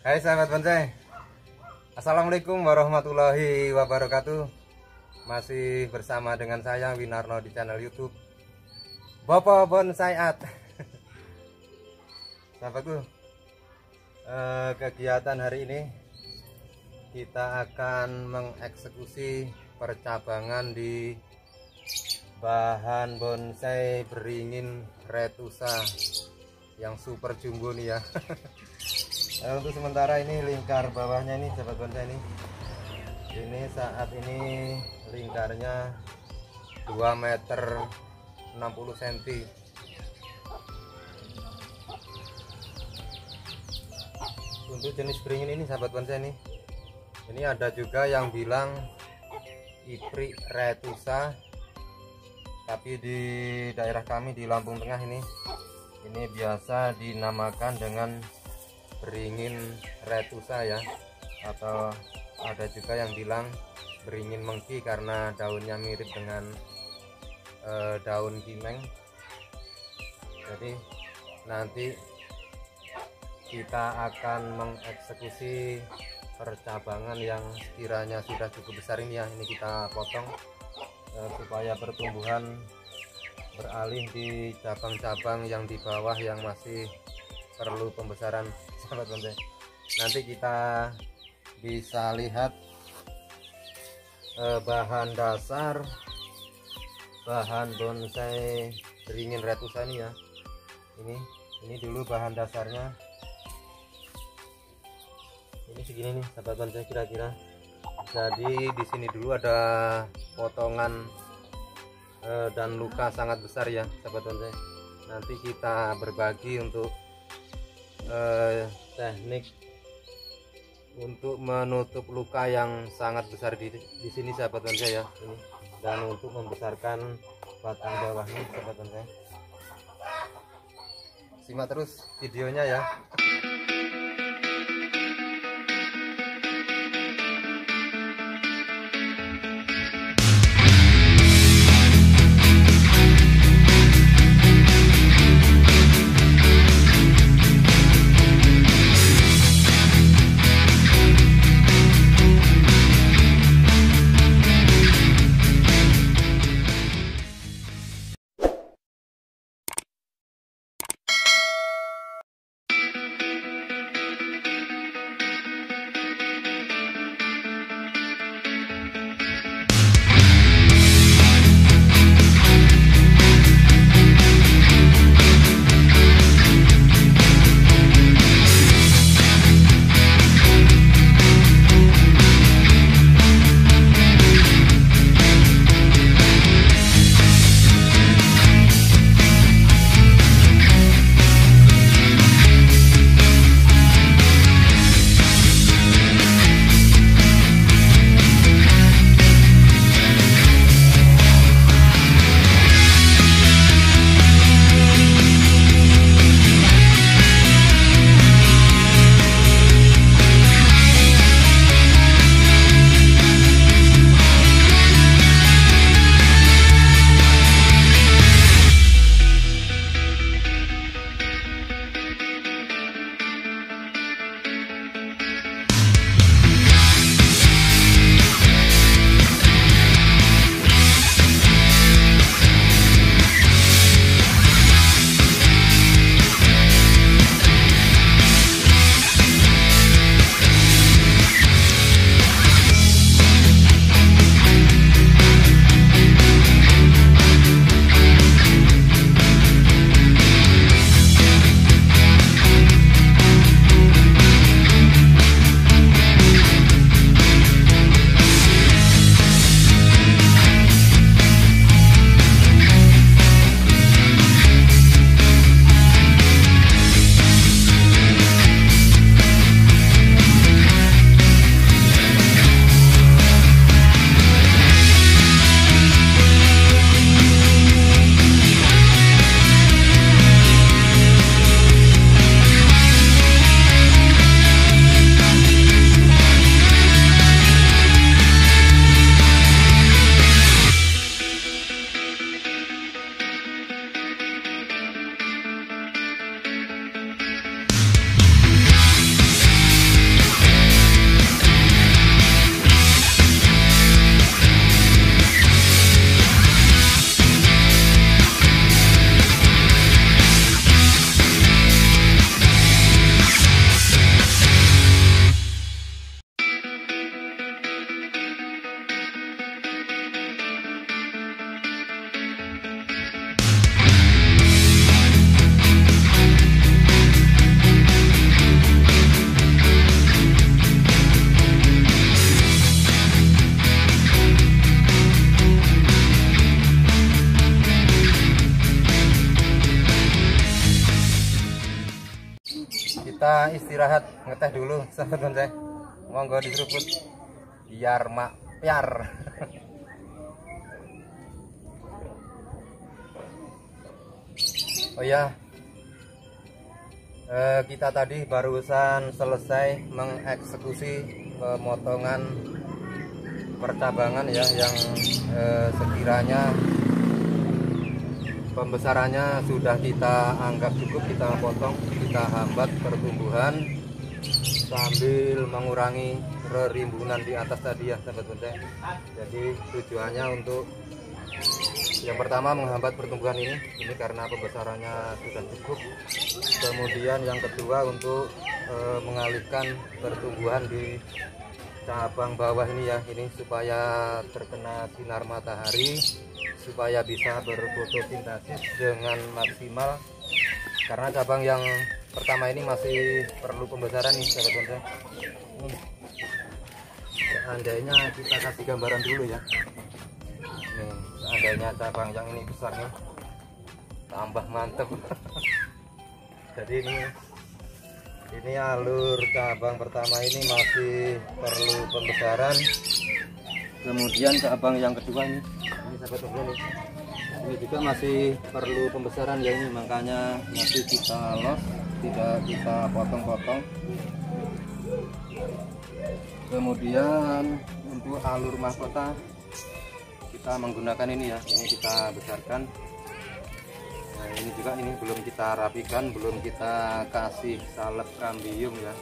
Hai sahabat bonsai, Assalamualaikum warahmatullahi wabarakatuh. Masih bersama dengan saya Winarno di channel YouTube Bopo Bonsai Art. Sahabatku, kegiatan hari ini kita akan mengeksekusi percabangan di bahan bonsai beringin retusa yang super jumbo nih ya. Untuk sementara ini lingkar bawahnya ini sahabat bonsai ini saat ini lingkarnya 2 meter 60 cm. Untuk jenis beringin ini sahabat bonsai ini ada juga yang bilang Iprik retusa, tapi di daerah kami di Lampung Tengah ini biasa dinamakan dengan beringin retusa ya, atau ada juga yang bilang beringin mengki karena daunnya mirip dengan daun kimeng. Jadi nanti kita akan mengeksekusi percabangan yang sekiranya sudah cukup besar ini ya, ini kita potong supaya pertumbuhan beralih di cabang-cabang yang di bawah yang masih perlu pembesaran sahabat bonsai. Nanti kita bisa lihat bahan dasar bahan bonsai beringin retusa ini ya. Ini dulu bahan dasarnya. Ini segini nih sahabat bonsai kira-kira. Jadi di sini dulu ada potongan dan luka sangat besar ya sahabat bonsai. Nanti kita berbagi untuk teknik untuk menutup luka yang sangat besar di sini sahabat bonsai ya ini, dan untuk membesarkan batang bawahnya sahabat bonsai. Simak terus videonya ya. kita istirahat ngeteh dulu sahabat bonsai. Monggo diseruput biar mak piar. Oh ya, kita tadi barusan selesai mengeksekusi pemotongan percabangan ya, yang sekiranya pembesarannya sudah kita anggap cukup, kita potong, kita hambat pertumbuhan sambil mengurangi rerimbunan di atas tadi ya sahabat bonsai. Jadi tujuannya untuk yang pertama menghambat pertumbuhan ini karena pembesarannya sudah cukup. Kemudian yang kedua untuk mengalihkan pertumbuhan di cabang bawah ini ya, ini supaya terkena sinar matahari, supaya bisa berfotosintesis dengan maksimal. Karena cabang yang pertama ini masih perlu pembesaran nih sahabat bonsai. Seandainya kita kasih gambaran dulu ya. Nih, seandainya cabang yang ini besar nih, tambah mantep. Jadi ini alur cabang pertama ini masih perlu pembesaran. Kemudian cabang yang kedua ini sahabat bonsai, ini juga masih perlu pembesaran ya, ini makanya masih kita los, tidak kita potong-potong. Kemudian untuk alur mahkota kita menggunakan ini ya, ini kita besarkan. Nah ini juga ini belum kita rapikan, belum kita kasih salep kambium ya,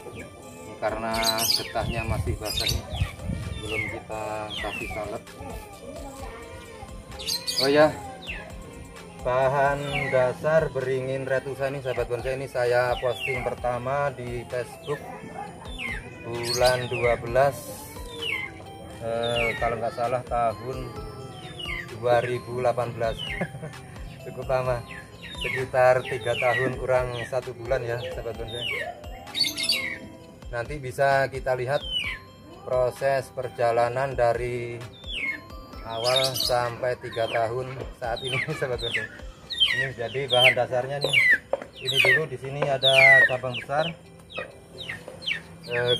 karena getahnya masih basah nih, belum kita kasih salep. Oh ya, bahan dasar beringin retusa ini sahabat bonsai, ini saya posting pertama di Facebook bulan 12 kalau nggak salah tahun 2018. Cukup lama, sekitar 3 tahun kurang 1 bulan ya sahabat bonsai. Nanti bisa kita lihat proses perjalanan dari awal sampai 3 tahun saat ini sahabat bonsai. Ini jadi bahan dasarnya nih, ini dulu di sini ada cabang besar,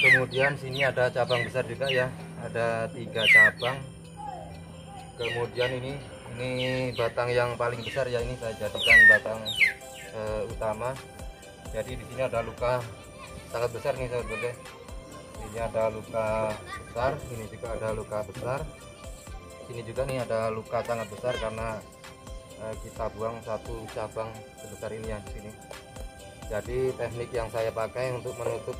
kemudian sini ada cabang besar juga ya, ada 3 cabang. Kemudian ini batang yang paling besar ya, ini saya jadikan batang utama. Jadi di sini ada luka sangat besar nih sahabat bonsai. Ini ada luka besar, ini juga ada luka besar. Sini juga nih ada luka sangat besar karena kita buang satu cabang sebesar ini ya di sini. Jadi teknik yang saya pakai untuk menutup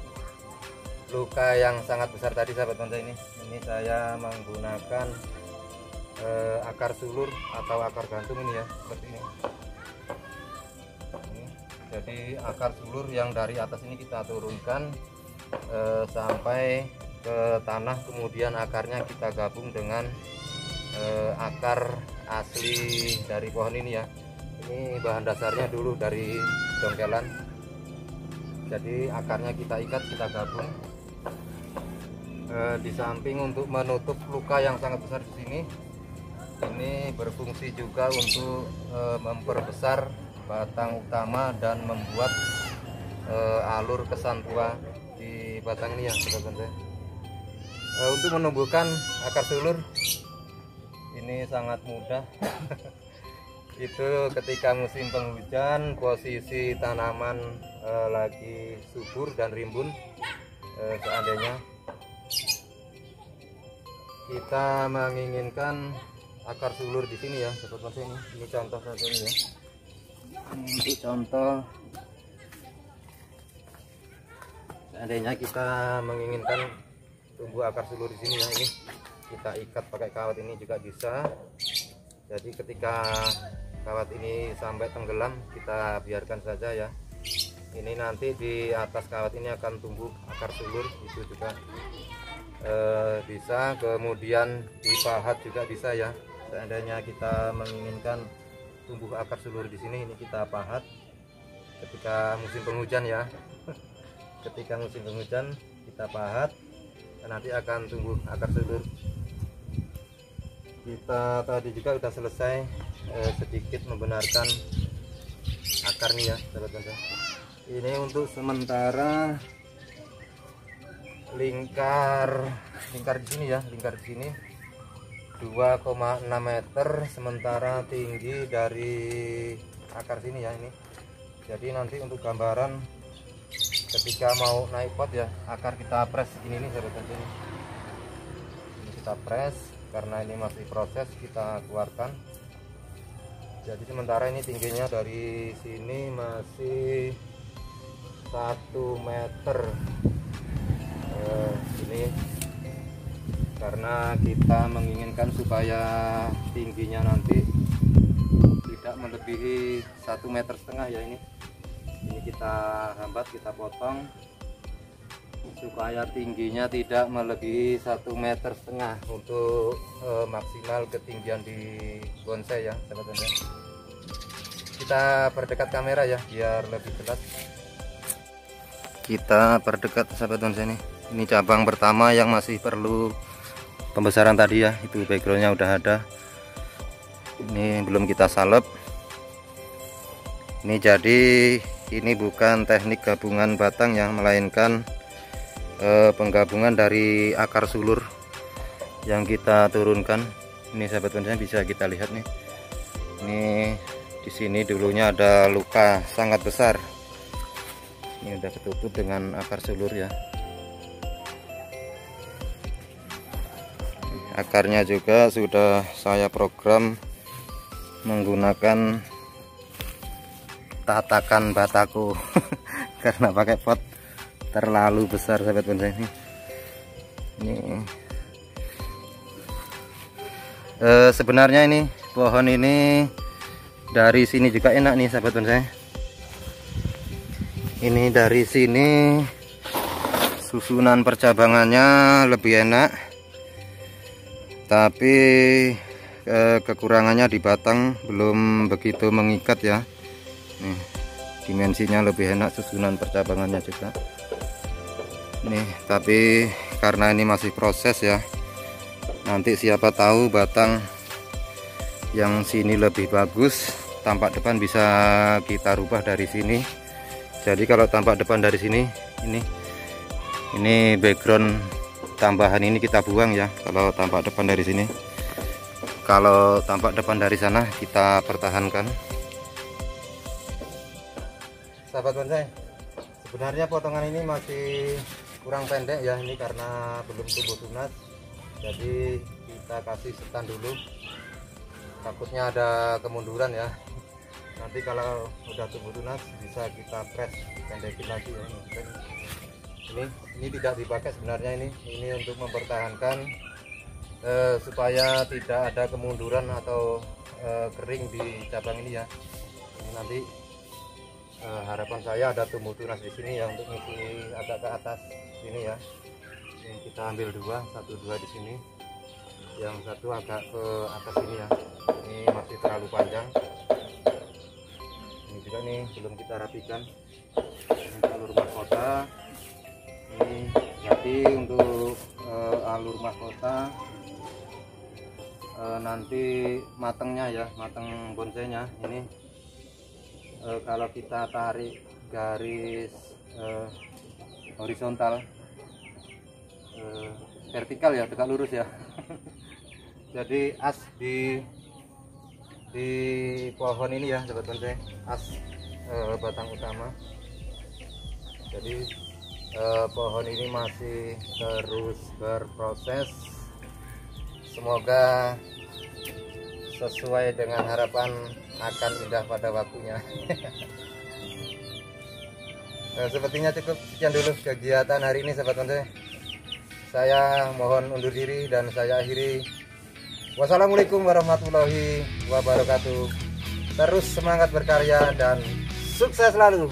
luka yang sangat besar tadi sahabat bonsai, ini saya menggunakan akar sulur atau akar gantung ini ya, seperti ini. Jadi akar sulur yang dari atas ini kita turunkan sampai ke tanah, kemudian akarnya kita gabung dengan akar asli dari pohon ini ya. Ini bahan dasarnya dulu dari dongkelan, jadi akarnya kita ikat, kita gabung. Di samping untuk menutup luka yang sangat besar di sini, ini berfungsi juga untuk memperbesar batang utama dan membuat alur kesan tua di batang ini ya sahabat bonsai. Untuk menumbuhkan akar sulur ini sangat mudah. Itu ketika musim penghujan, posisi tanaman lagi subur dan rimbun, seandainya kita menginginkan akar sulur di sini ya sahabat bonsai, ini contoh saja ini ya. Untuk contoh, seandainya kita menginginkan tumbuh akar sulur di sini ya, ini kita ikat pakai kawat ini juga bisa. Jadi ketika kawat ini sampai tenggelam, kita biarkan saja ya. Ini nanti di atas kawat ini akan tumbuh akar sulur, itu juga bisa. Kemudian dipahat juga bisa ya. Seandainya kita menginginkan tumbuh akar sulur di sini, ini kita pahat ketika musim penghujan ya. Ketika musim penghujan kita pahat, nanti akan tumbuh akar sulur. Kita tadi juga sudah selesai sedikit membenarkan akar nih ya sahabat bonsai. Ini untuk sementara lingkar di sini ya, lingkar di sini 2,6 meter, sementara tinggi dari akar sini ya ini. Jadi nanti untuk gambaran ketika mau naik pot ya, akar kita press ini nih sahabat ini. Ini kita press karena ini masih proses, kita keluarkan. Jadi sementara ini tingginya dari sini masih 1 meter. Ini karena kita menginginkan supaya tingginya nanti tidak melebihi 1,5 meter ya. Ini kita hambat, kita potong supaya tingginya tidak melebihi 1,5 meter untuk maksimal ketinggian di bonsai ya teman-teman. Kita perdekat kamera ya biar lebih jelas. Kita perdekat sahabat bonsai ini. Ini cabang pertama yang masih perlu pembesaran tadi ya, itu backgroundnya udah ada. Ini belum kita salep. Ini jadi ini bukan teknik gabungan batang ya, melainkan penggabungan dari akar sulur yang kita turunkan. Ini sahabat bonsai bisa kita lihat nih. Ini di sini dulunya ada luka sangat besar. Ini udah ketutup dengan akar sulur ya. Akarnya juga sudah saya program menggunakan tatakan bataku karena pakai pot terlalu besar sahabat bonsai ini. Sebenarnya ini pohon ini dari sini juga enak nih sahabat bonsai. Ini dari sini susunan percabangannya lebih enak, tapi kekurangannya di batang belum begitu mengikat ya. Nih, dimensinya lebih enak, susunan percabangannya juga. Nih, tapi karena ini masih proses ya, nanti siapa tahu batang yang sini lebih bagus, tampak depan bisa kita rubah dari sini. Jadi kalau tampak depan dari sini, ini background tambahan ini kita buang ya. Kalau tampak depan dari sini, kalau tampak depan dari sana kita pertahankan. Sahabat bonsai, sebenarnya potongan ini masih kurang pendek ya, ini karena belum tumbuh tunas. Jadi kita kasih setan dulu, takutnya ada kemunduran ya. Nanti kalau udah tumbuh tunas bisa kita press, pendekin lagi ya. Ini tidak dipakai sebenarnya, ini untuk mempertahankan supaya tidak ada kemunduran atau kering di cabang ini ya. Ini nanti harapan saya ada tumbuh tunas di sini ya, untuk ngisi agak ke atas sini ya. Ini kita ambil satu dua di sini, yang satu agak ke atas sini ya. Ini masih terlalu panjang. Ini juga nih belum kita rapikan. Ini alur mahkota. Ini jadi untuk alur mahkota nanti matangnya ya, matang bonsainya ini kalau kita tarik garis horizontal, vertikal ya, tegak lurus ya. Jadi as di pohon ini ya sahabat bonsai, as batang utama. Jadi pohon ini masih terus berproses, semoga sesuai dengan harapan akan indah pada waktunya. Sepertinya cukup sekian dulu kegiatan hari ini sahabat bonsai. Saya mohon undur diri dan saya akhiri. Wassalamualaikum warahmatullahi wabarakatuh. Terus semangat berkarya dan sukses selalu.